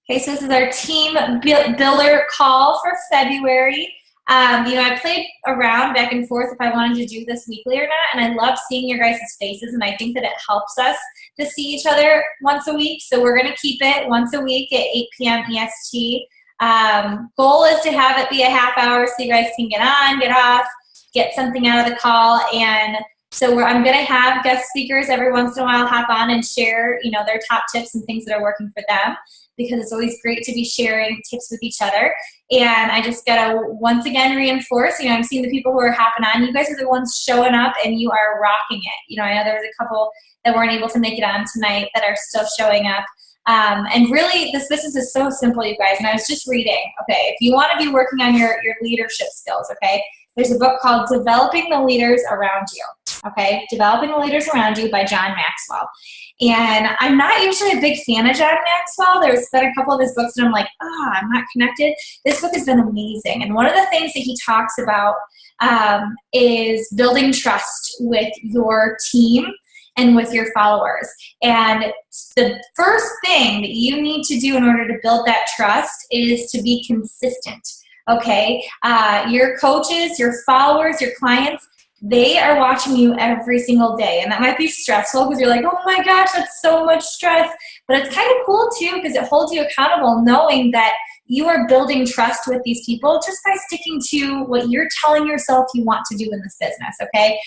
Okay, so this is our team builder call for February. I played around back and forth if I wanted to do this weekly or not, and I love seeing your guys' faces, and I think that it helps us to see each other once a week. So we're going to keep it once a week at 8 p.m. EST. Goal is to have it be a half hour so you guys can get on, get off, get something out of the call, and so I'm going to have guest speakers every once in a while hop on and share, their top tips and things that are working for them, because it's always great to be sharing tips with each other. And I just got to once again reinforce, I'm seeing the people who are hopping on. You guys are the ones showing up and you are rocking it. I know there was a couple that weren't able to make it on tonight that are still showing up. And really, this business is so simple, you guys. And I was just reading, okay, if you want to be working on your leadership skills, okay, there's a book called Developing the Leaders Around You. Okay, Developing the Leaders Around You by John Maxwell. And I'm not usually a big fan of John Maxwell. There's been a couple of his books that I'm like, I'm not connected. This book has been amazing. And one of the things that he talks about is building trust with your team and with your followers. And the first thing that you need to do in order to build that trust is to be consistent. Okay, your coaches, your followers, your clients, they are watching you every single day. And that might be stressful because you're like, oh my gosh, that's so much stress. But it's kind of cool too because it holds you accountable knowing that you are building trust with these people just by sticking to what you're telling yourself you want to do in this business, okay?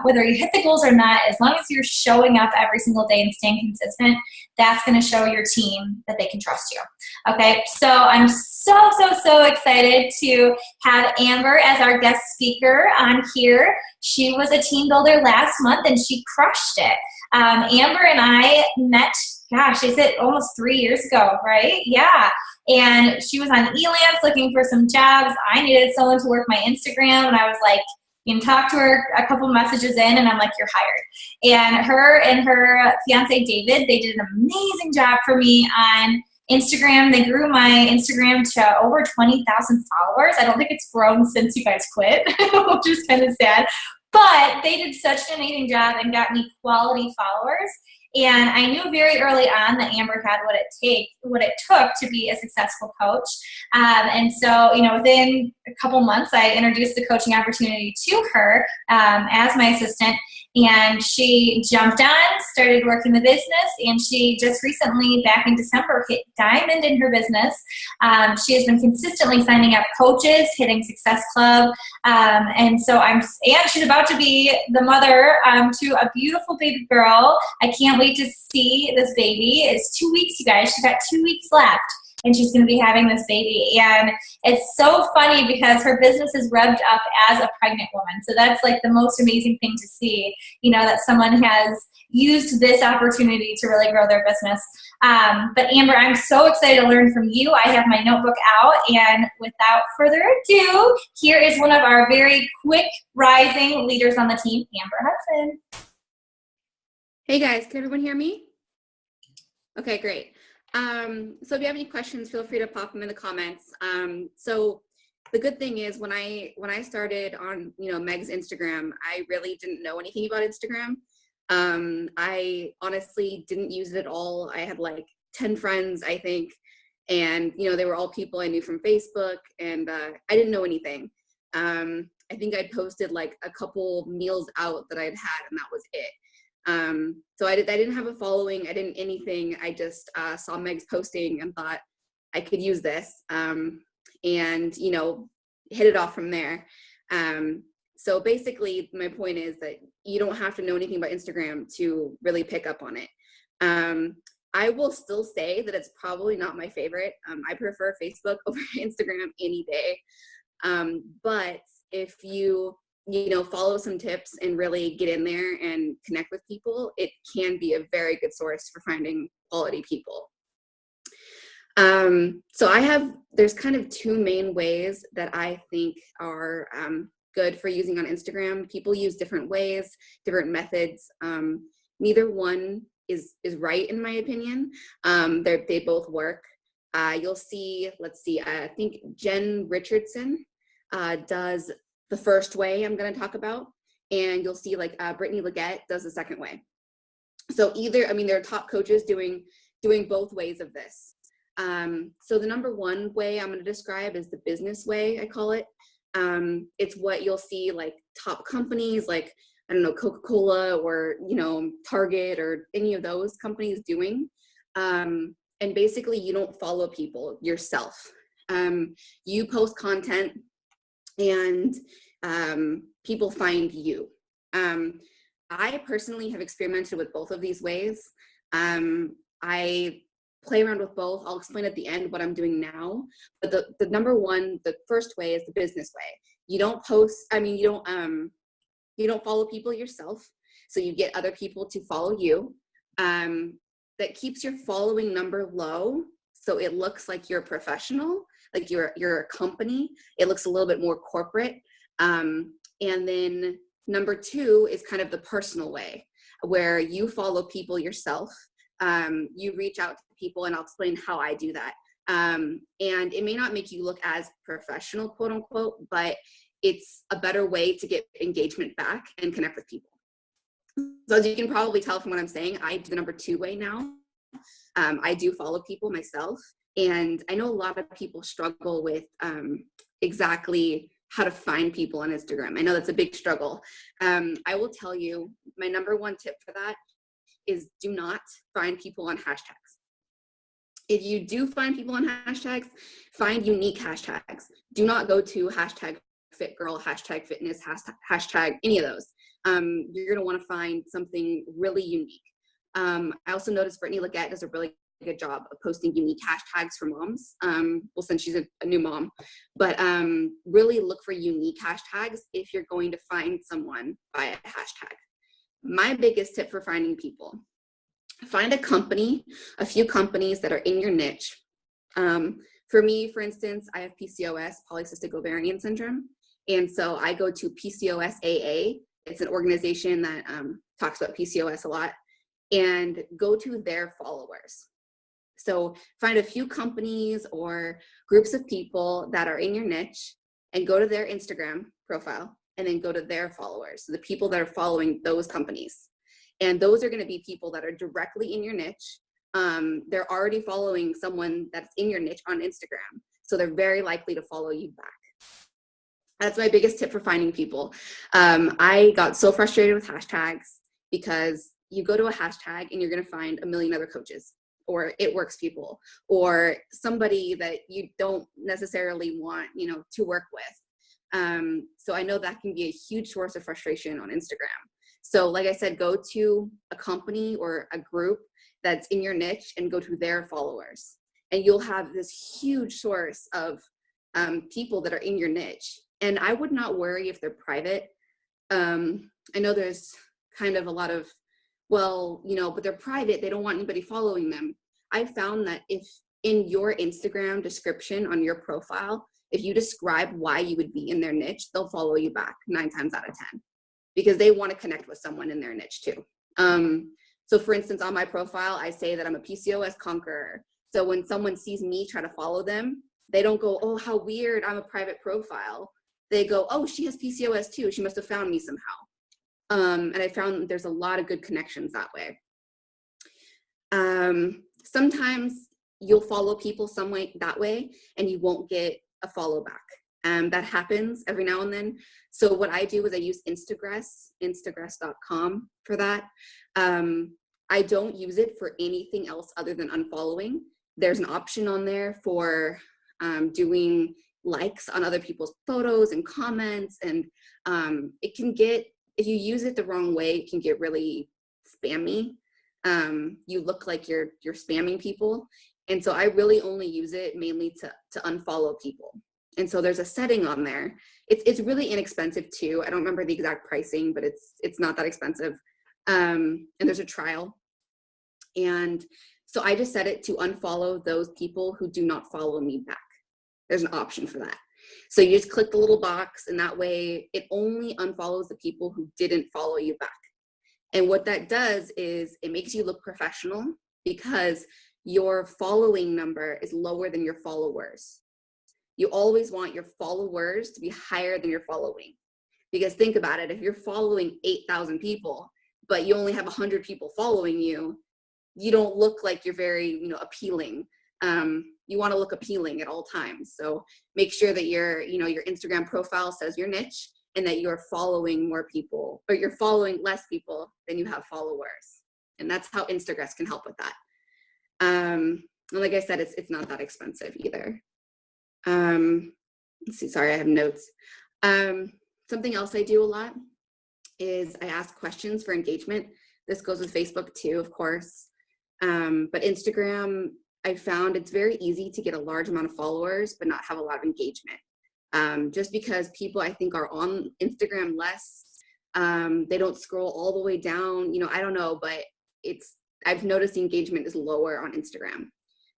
Whether you hit the goals or not, as long as you're showing up every single day and staying consistent, that's going to show your team that they can trust you, okay? So I'm so excited to have Amber as our guest speaker on here. She was a team builder last month and she crushed it. Amber and I met, gosh, is it almost 3 years ago, right? Yeah. And she was on Elance looking for some jobs. I needed someone to work my Instagram, and I was like, you can talk to her a couple messages in, and I'm like, you're hired. And her and her fiance, David, they did an amazing job for me on Instagram. They grew my Instagram to over 20,000 followers. I don't think it's grown since you guys quit, which is kind of sad. But they did such an amazing job and got me quality followers. And I knew very early on that Amber had what it took to be a successful coach. And so, within a couple months, I introduced the coaching opportunity to her as my assistant. And she jumped on, started working the business, and she just recently, back in December, hit diamond in her business. She has been consistently signing up coaches, hitting Success Club, and she's about to be the mother to a beautiful baby girl. I can't wait to see this baby. It's 2 weeks, you guys. She's got 2 weeks left. And she's going to be having this baby. And it's so funny because her business is revved up as a pregnant woman. So that's like the most amazing thing to see, that someone has used this opportunity to really grow their business. But Amber, I'm so excited to learn from you. I have my notebook out. And without further ado, here is one of our very quick rising leaders on the team, Amber Hudson. Hey guys, can everyone hear me? Okay, great. So if you have any questions, feel free to pop them in the comments. So the good thing is when I started on, Meg's Instagram, I really didn't know anything about Instagram. I honestly didn't use it at all. I had like 10 friends, I think. And, they were all people I knew from Facebook, and I didn't know anything. I think I'd posted like a couple meals out that I'd had, and that was it. So I didn't have a following. I didn't anything. I just saw Meg's posting and thought I could use this, and hit it off from there. So basically my point is that you don't have to know anything about Instagram to really pick up on it. I will still say that it's probably not my favorite. I prefer Facebook over Instagram any day. But if you follow some tips and really get in there and connect with people, it can be a very good source for finding quality people. So there's kind of two main ways that I think are good for using on Instagram. People use different ways, different methods. Neither one is right in my opinion. They both work. You'll see, I think Jen Richardson does the first way I'm going to talk about, and you'll see like Brittany Leggett does the second way. So there are top coaches doing both ways of this. So the number one way I'm going to describe is the business way, I call it. It's what you'll see like top companies like, I don't know, Coca-Cola or, you know, Target or any of those companies doing. And basically you don't follow people yourself. You post content and people find you. I personally have experimented with both of these ways. I play around with both. I'll explain at the end what I'm doing now. But the number one, the first way is the business way. You don't post, I mean, you don't follow people yourself. So you get other people to follow you. That keeps your following number low. So it looks like you're a professional, like you're a company. It looks a little bit more corporate. And then number two is kind of the personal way where you follow people yourself. You reach out to people, and I'll explain how I do that. And it may not make you look as professional, quote unquote, but it's a better way to get engagement back and connect with people. So as you can probably tell from what I'm saying, I do the number two way now. I do follow people myself. And I know a lot of people struggle with exactly how to find people on Instagram. I know that's a big struggle. I will tell you, my number one tip for that is do not find people on hashtags. If you do find people on hashtags, find unique hashtags. Do not go to hashtag fit girl, hashtag fitness, hashtag any of those. You're gonna wanna find something really unique. I also noticed Brittany Leggett does a really good job of posting unique hashtags for moms. Well, since she's a new mom, but really look for unique hashtags if you're going to find someone by a hashtag. My biggest tip for finding people, find a company, a few companies that are in your niche. For me, for instance, I have PCOS, polycystic ovarian syndrome. And so I go to PCOS AA. It's an organization that talks about PCOS a lot, and go to their followers. So find a few companies or groups of people that are in your niche and go to their Instagram profile and then go to their followers, so the people that are following those companies. And those are going to be people that are directly in your niche. They're already following someone that's in your niche on Instagram. So they're very likely to follow you back. That's my biggest tip for finding people. I got so frustrated with hashtags because you go to a hashtag and you're going to find a million other coaches or it works people or somebody that you don't necessarily want, to work with. So I know that can be a huge source of frustration on Instagram. So like I said, go to a company or a group that's in your niche and go to their followers. And you'll have this huge source of people that are in your niche. And I would not worry if they're private. I know there's kind of a lot of, but they're private. They don't want anybody following them. I found that if in your Instagram description on your profile, if you describe why you would be in their niche, they'll follow you back 9 times out of 10 because they want to connect with someone in their niche too. So for instance, on my profile, I say that I'm a PCOS conqueror. So when someone sees me try to follow them, they don't go, oh, how weird, I'm a private profile. They go, oh, she has PCOS too. She must have found me somehow. And I found there's a lot of good connections that way. Sometimes you'll follow people some way that way and you won't get a follow back. That happens every now and then. So what I do is I use Instagress.com for that. I don't use it for anything else other than unfollowing. There's an option on there for doing likes on other people's photos and comments. And it can get, if you use it the wrong way, it can get really spammy. You look like you're spamming people. And so I really only use it mainly to unfollow people. And so there's a setting on there. It's really inexpensive too. I don't remember the exact pricing, but it's not that expensive. And there's a trial. And so I just set it to unfollow those people who do not follow me back. There's an option for that. So you just click the little box and that way it only unfollows the people who didn't follow you back. And what that does is it makes you look professional because your following number is lower than your followers. You always want your followers to be higher than your following. Because think about it, if you're following 8,000 people, but you only have 100 people following you, you don't look like you're very, appealing. You want to look appealing at all times. So make sure that your Instagram profile says your niche and that you're following more people, or you're following less people than you have followers. And that's how Instagram can help with that. And like I said, it's not that expensive either. Let's see, sorry, I have notes. Something else I do a lot is I ask questions for engagement. This goes with Facebook too, of course. But Instagram, I found it's very easy to get a large amount of followers, but not have a lot of engagement. Just because people, I think, are on Instagram less. They don't scroll all the way down. I don't know, but I've noticed the engagement is lower on Instagram.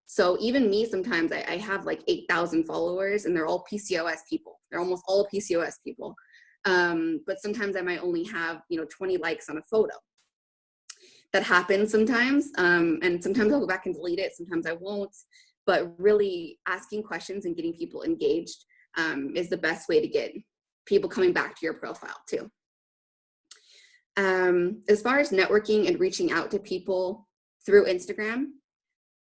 So even me, sometimes I have like 8,000 followers and they're all PCOS people. They're almost all PCOS people. But sometimes I might only have, 20 likes on a photo. That happens sometimes. And sometimes I'll go back and delete it. Sometimes I won't. But really asking questions and getting people engaged is the best way to get people coming back to your profile too. As far as networking and reaching out to people through Instagram,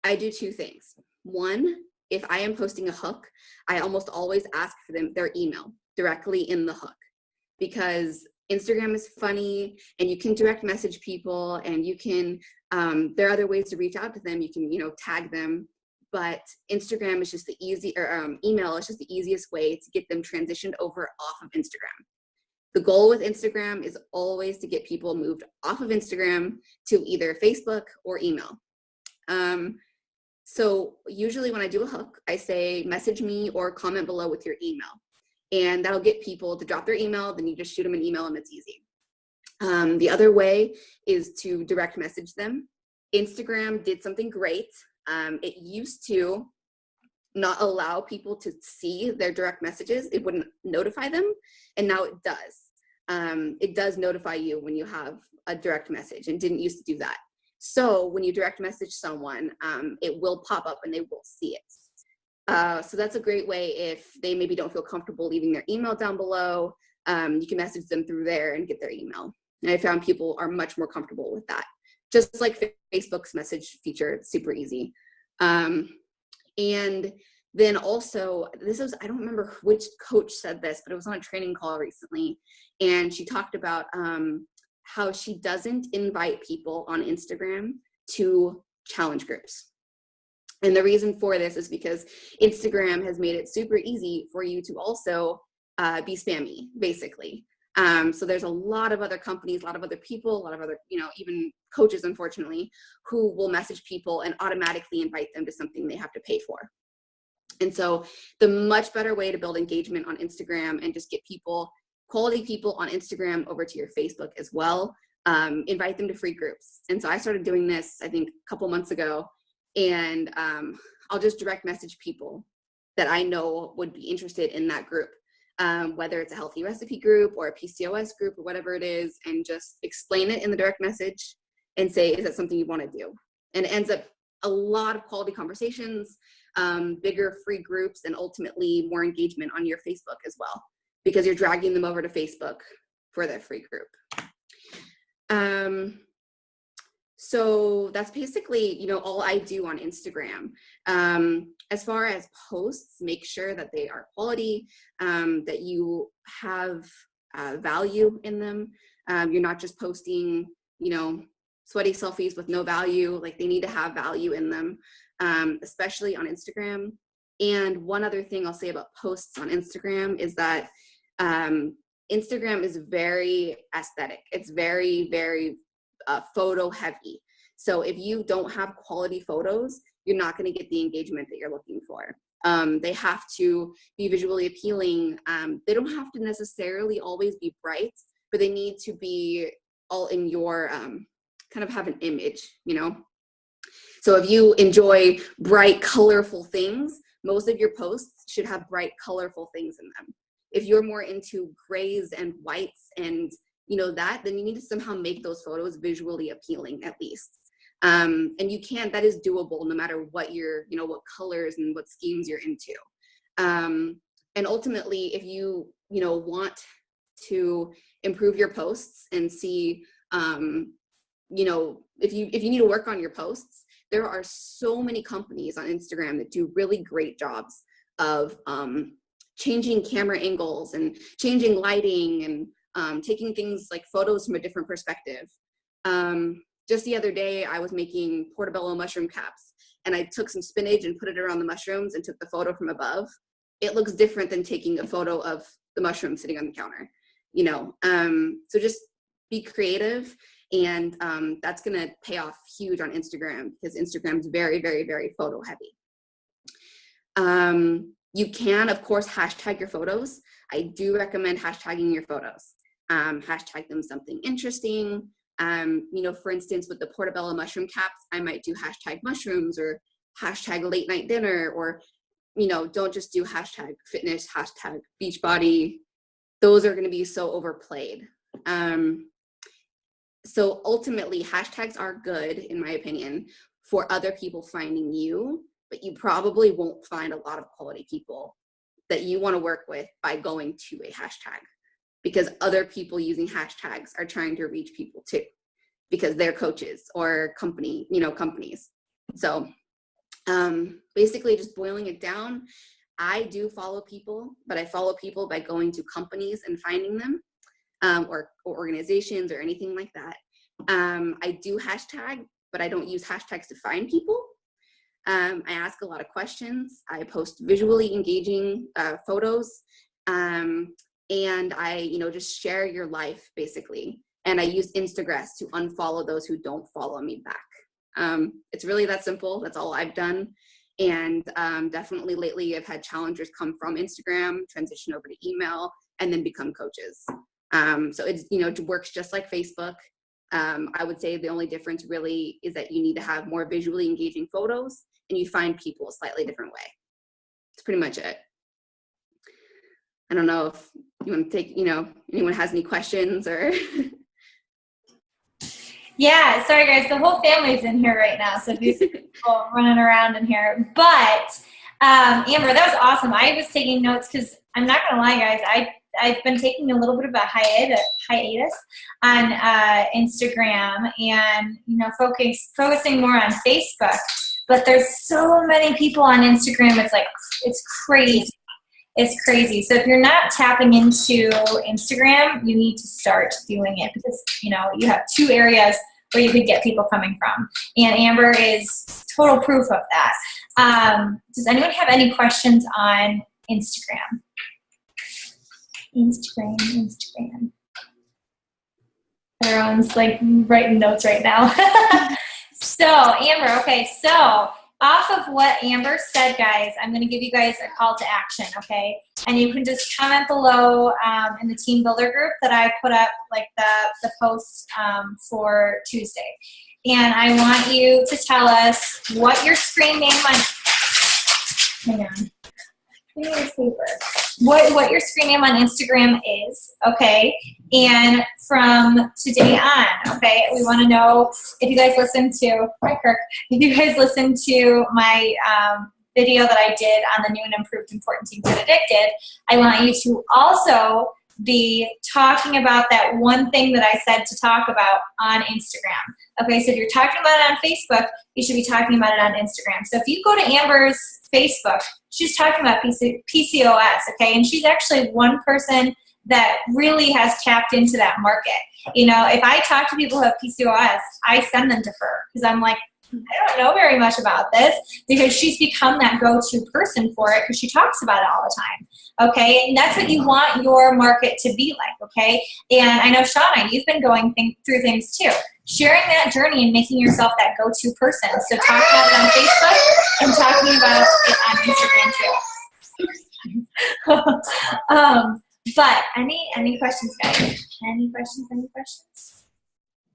I do two things. One, if I am posting a hook, I almost always ask for their email directly in the hook, because Instagram is funny and you can direct message people, and you can, there are other ways to reach out to them. You can, tag them, but Instagram is just the email is just the easiest way to get them transitioned over off of Instagram. The goal with Instagram is always to get people moved off of Instagram to either Facebook or email. So usually when I do a hook, I say, message me or comment below with your email. And that'll get people to drop their email. Then you just shoot them an email and it's easy. The other way is to direct message them. Instagram did something great. It used to not allow people to see their direct messages. It wouldn't notify them. And now it does. It does notify you when you have a direct message, and didn't used to do that. So when you direct message someone, it will pop up and they will see it. So that's a great way if they maybe don't feel comfortable leaving their email down below. You can message them through there and get their email. And I found people are much more comfortable with that. Just like Facebook's message feature, it's super easy. And then also, I don't remember which coach said this, but it was on a training call recently. And she talked about how she doesn't invite people on Instagram to challenge groups. And the reason for this is because Instagram has made it super easy for you to also be spammy, basically. So there's a lot of other companies, a lot of other people, a lot of other, even coaches, unfortunately, who will message people and automatically invite them to something they have to pay for. And so the much better way to build engagement on Instagram and just get people, quality people on Instagram over to your Facebook as well, invite them to free groups. And so I started doing this, I think, a couple months ago, and I'll just direct message people that I know would be interested in that group, whether it's a healthy recipe group or a PCOS group or whatever it is, and just explain it in the direct message and say, is that something you want to do? And it ends up a lot of quality conversations, bigger free groups, and ultimately more engagement on your Facebook as well, because you're dragging them over to Facebook for their free group. So that's basically, all I do on Instagram. As far as posts, make sure that they are quality, that you have value in them. You're not just posting, sweaty selfies with no value. Like, they need to have value in them, especially on Instagram. And one other thing I'll say about posts on Instagram is that Instagram is very aesthetic. It's very, very photo heavy. So if you don't have quality photos, you're not going to get the engagement that you're looking for. They have to be visually appealing. They don't have to necessarily always be bright, but they need to be all in your kind of have an image, So if you enjoy bright, colorful things, most of your posts should have bright, colorful things in them. If you're more into grays and whites and then you need to somehow make those photos visually appealing at least. And that is doable no matter what what colors and what schemes you're into. And ultimately, if you, want to improve your posts and see, if you need to work on your posts, there are so many companies on Instagram that do really great jobs of changing camera angles and changing lighting and taking things like photos from a different perspective. Just the other day, I was making portobello mushroom caps, and I took some spinach and put it around the mushrooms and took the photo from above. It looks different than taking a photo of the mushroom sitting on the counter, you know? So just be creative, and that's gonna pay off huge on Instagram, because Instagram's very, very, very photo heavy. You can, of course, hashtag your photos. I do recommend hashtagging your photos. Hashtag them something interesting. You know, for instance, with the portobello mushroom caps, I might do hashtag mushrooms or hashtag late night dinner, or, you know, don't just do hashtag fitness, hashtag beach body. Those are going to be so overplayed. So ultimately, hashtags are good, in my opinion, for other people finding you, but you probably won't find a lot of quality people that you want to work with by going to a hashtag, because other people using hashtags are trying to reach people too, because they're coaches or companies. So basically, just boiling it down, I do follow people, but I follow people by going to companies and finding them, or organizations or anything like that. I do hashtag, but I don't use hashtags to find people. I ask a lot of questions. I post visually engaging photos, and I, you know, just share your life basically. And I use Instagram to unfollow those who don't follow me back. It's really that simple. That's all I've done. And definitely lately I've had challengers come from Instagram, transition over to email, and then become coaches. So it's, you know, it works just like Facebook. I would say the only difference really is that you need to have more visually engaging photos, and you find people a slightly different way. That's pretty much it. I don't know if you want to take, you know, anyone has any questions or. Yeah, sorry guys, the whole family's in here right now, so if you see people running around in here. But Amber, that was awesome. I was taking notes because I'm not gonna lie, guys, I've been taking a little bit of a hiatus on Instagram, and, you know, focusing more on Facebook. But there's so many people on Instagram. It's like, it's crazy. It's crazy. So if you're not tapping into Instagram, you need to start doing it, because, you know, you have two areas where you could get people coming from. And Amber is total proof of that. Does anyone have any questions on Instagram? Instagram. Everyone's like writing notes right now. So Amber, okay, so off of what Amber said, guys, I'm going to give you guys a call to action, okay? And you can just comment below in the team builder group that I put up, like the post for Tuesday. And I want you to tell us what your screen name on. Hang on. What your screen name on Instagram is, okay? And from today on, okay, we want to know if you guys listen to, hi Kirk, if you guys listen to my video that I did on the new and improved Important Team Fit Addicted, I want you to also be talking about that one thing that I said to talk about on Instagram. Okay, so if you're talking about it on Facebook, you should be talking about it on Instagram. So if you go to Amber's Facebook, she's talking about PCOS, okay? And she's actually one person that really has tapped into that market. You know, if I talk to people who have PCOS, I send them to her, because I'm like, I don't know very much about this, because she's become that go-to person for it, because she talks about it all the time, okay? And that's what you want your market to be like, okay? And I know, Shauna, you've been going through things too. Sharing that journey and making yourself that go-to person. So talking about it on Facebook and talking about it on Instagram too. But any questions, guys? Any questions?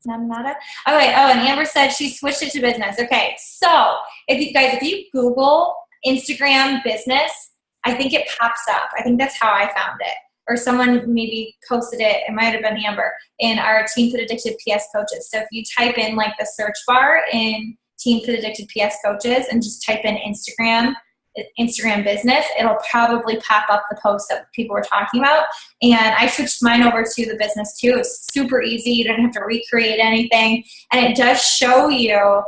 Nada? Okay, oh, and Amber said she switched it to business. Okay, so if you Google Instagram business, I think it pops up. I think that's how I found it. Or someone maybe posted it, it might have been Amber, in our Team Fit Addicted PS Coaches. So if you type in like the search bar in Team Fit Addicted PS Coaches and just type in Instagram business, it'll probably pop up the post that people were talking about. And I switched mine over to the business too. It's super easy. You don't have to recreate anything. And it does show you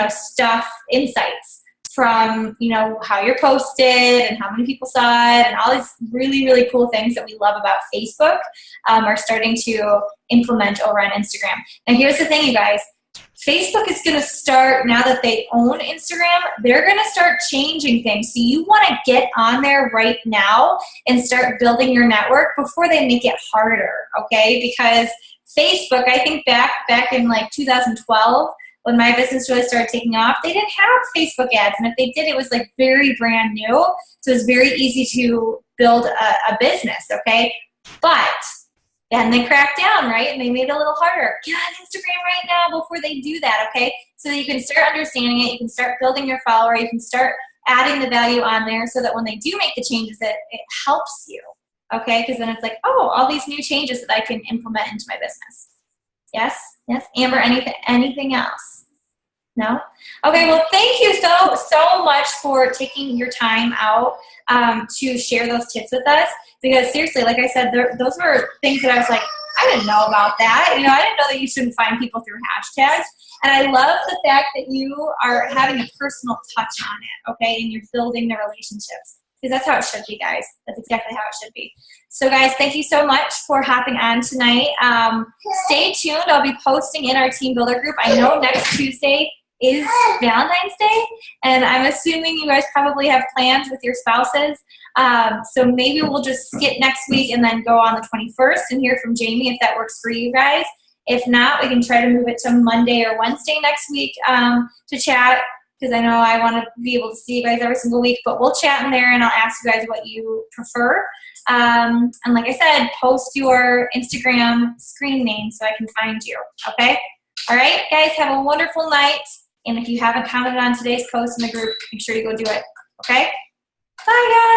stuff, insights from, how you're posted and how many people saw it and all these really, really cool things that we love about Facebook are starting to implement over on Instagram. Now, here's the thing, you guys. Facebook is going to start, now that they own Instagram, they're going to start changing things. So you want to get on there right now and start building your network before they make it harder, okay? Because Facebook, I think back in like 2012, when my business really started taking off, they didn't have Facebook ads. And if they did, it was like very brand new. So it was very easy to build a business, okay? But then they cracked down, right? And they made it a little harder. Get on Instagram right now before they do that, okay? So that you can start understanding it. You can start building your follower. You can start adding the value on there so that when they do make the changes, it helps you, okay? Because then it's like, oh, all these new changes that I can implement into my business. Yes? Yes? Amber, anything else? No? Okay, well, thank you so much for taking your time out to share those tips with us. Because seriously, like I said, those were things that I was like, I didn't know about that. I didn't know that you shouldn't find people through hashtags. And I love the fact that you are having a personal touch on it, okay? And you're building the relationships. Because that's how it should be, guys. That's exactly how it should be. So, guys, thank you so much for hopping on tonight. Stay tuned. I'll be posting in our Team Builder group. I know next Tuesday is Valentine's Day, and I'm assuming you guys probably have plans with your spouses. So maybe we'll just skip next week and then go on the 21st and hear from Jamie if that works for you guys. If not, we can try to move it to Monday or Wednesday next week to chat, because I know I want to be able to see you guys every single week, but we'll chat in there and I'll ask you guys what you prefer. And like I said, post your Instagram screen name so I can find you, okay? All right, guys, have a wonderful night. And if you haven't commented on today's post in the group, make sure you go do it, okay? Bye, guys.